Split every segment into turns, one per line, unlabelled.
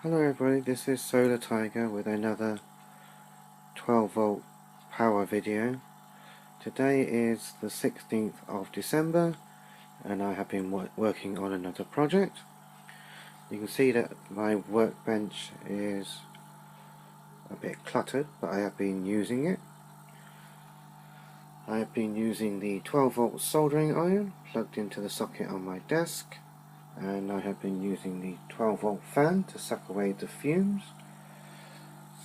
Hello everybody, this is Solartiger with another 12 volt power video. Today is the 16th of December and I have been working on another project. You can see that my workbench is a bit cluttered, but I have been using it. I have been using the 12 volt soldering iron plugged into the socket on my desk, and I have been using the 12 volt fan to suck away the fumes.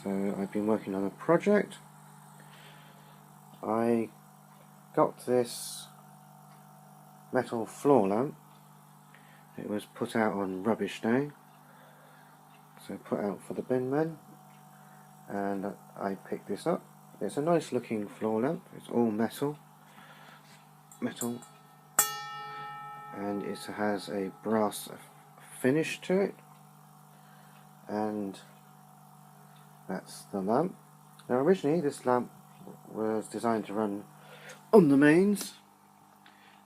So I've been working on a project. I got this metal floor lamp. It was put out on rubbish day, so put out for the bin men, and I picked this up. It's a nice looking floor lamp. It's all metal, and it has a brass finish to it, and that's the lamp. Now originally this lamp was designed to run on the mains.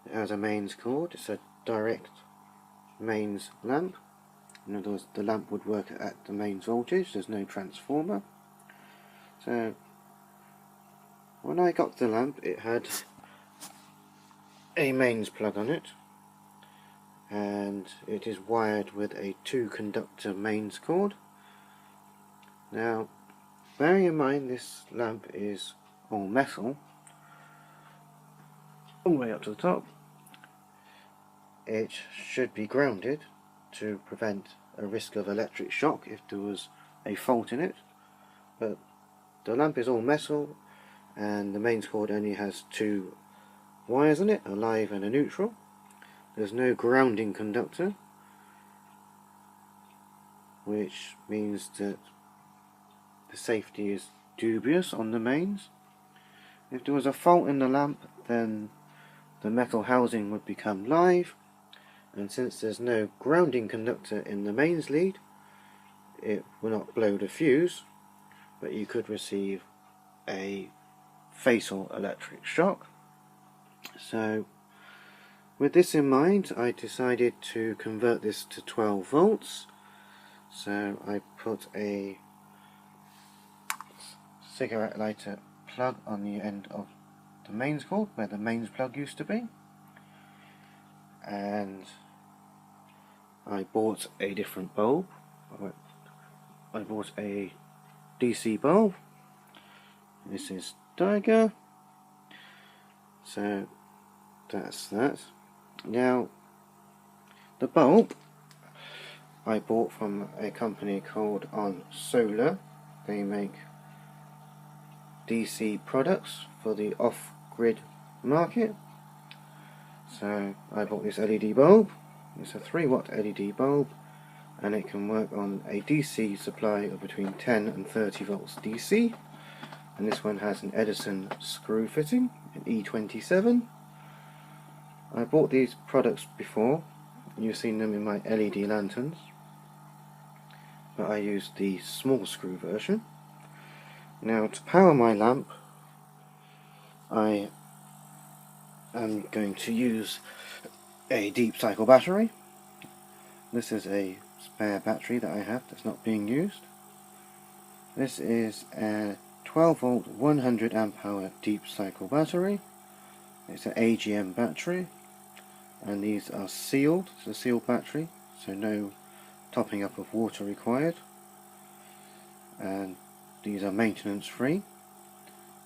It has a mains cord. It's a direct mains lamp. In other words, the lamp would work at the mains voltage. There's no transformer. So when I got the lamp, it had a mains plug on it, and it is wired with a 2-conductor mains cord. Now, bearing in mind this lamp is all metal, all the way up to the top, it should be grounded to prevent a risk of electric shock if there was a fault in it. But the lamp is all metal, and the mains cord only has 2 wires in it, a live and a neutral. There's no grounding conductor, which means that the safety is dubious on the mains. If there was a fault in the lamp, then the metal housing would become live, and since there's no grounding conductor in the mains lead, it will not blow the fuse, but you could receive a fatal electric shock. So with this in mind, I decided to convert this to 12 volts. So I put a cigarette lighter plug on the end of the mains cord where the mains plug used to be, and I bought a different bulb. I bought a DC bulb. This is Tiger. So that's that. Now the bulb I bought from a company called On Solar. They make DC products for the off-grid market. So I bought this LED bulb. It's a 3-watt LED bulb, and it can work on a DC supply of between 10 and 30 volts DC. And this one has an Edison screw fitting, an E27. I bought these products before. You've seen them in my LED lanterns, but I used the small screw version. Now to power my lamp, I am going to use a deep cycle battery. This is a spare battery that I have that's not being used. This is a 12 volt 100 amp hour deep cycle battery. It's an AGM battery, and these are sealed. It's a sealed battery, so no topping up of water required, and these are maintenance free.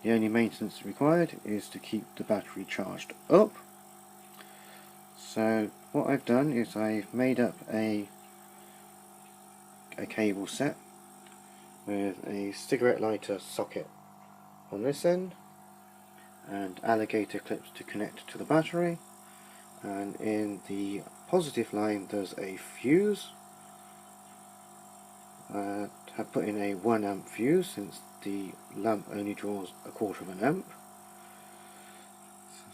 The only maintenance required is to keep the battery charged up. So what I've done is I've made up a cable set with a cigarette lighter socket on this end and alligator clips to connect to the battery, and in the positive line there's a fuse. I have put in a 1 amp fuse since the lamp only draws 1/4 of an amp.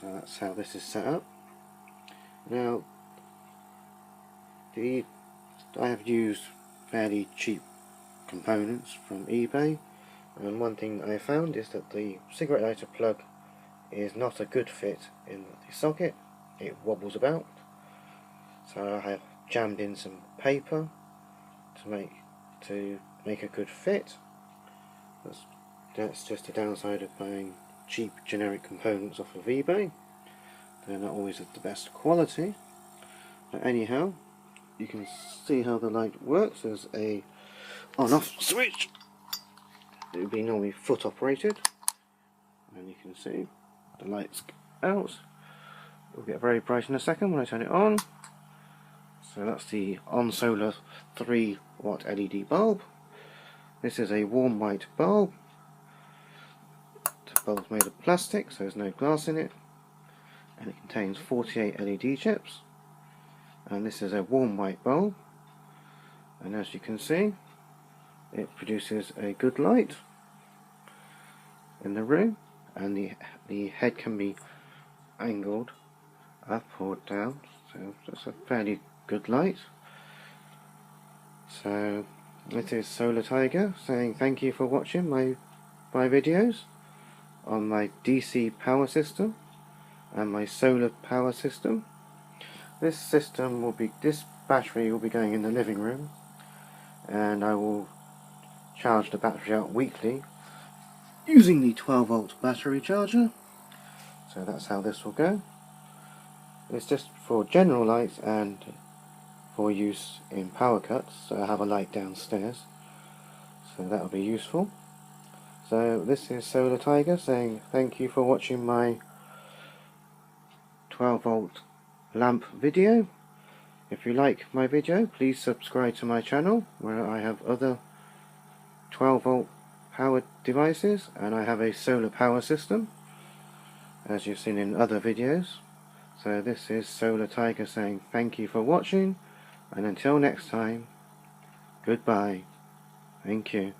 So that's how this is set up. Now I have used fairly cheap components from eBay, and one thing I found is that the cigarette lighter plug is not a good fit in the socket. It wobbles about, so I have jammed in some paper to make to make a good fit. That's just the downside of buying cheap generic components off of eBay. They're not always of the best quality. But anyhow, you can see how the light works. There's a on-off switch. It would be normally foot operated, and you can see the lights out. It will get very bright in a second when I turn it on. So that's the On Solar 3 watt LED bulb. This is a warm white bulb. The bulb's made of plastic, so there's no glass in it, and it contains 48 LED chips. And this is a warm white bulb, and as you can see, it produces a good light in the room, and the head can be angled up or down, so that's a fairly good light. So this is Solartiger saying thank you for watching my videos on my DC power system and my solar power system. This battery will be going in the living room, and I will charge the battery out weekly using the 12 volt battery charger. So that's how this will go. It's just for general lights and for use in power cuts, so I have a light downstairs, so that will be useful. So this is Solartiger saying thank you for watching my 12 volt lamp video. If you like my video, please subscribe to my channel where I have other 12 volt powered devices, and I have a solar power system as you've seen in other videos. So this is Solartiger saying thank you for watching, and until next time, goodbye. Thank you.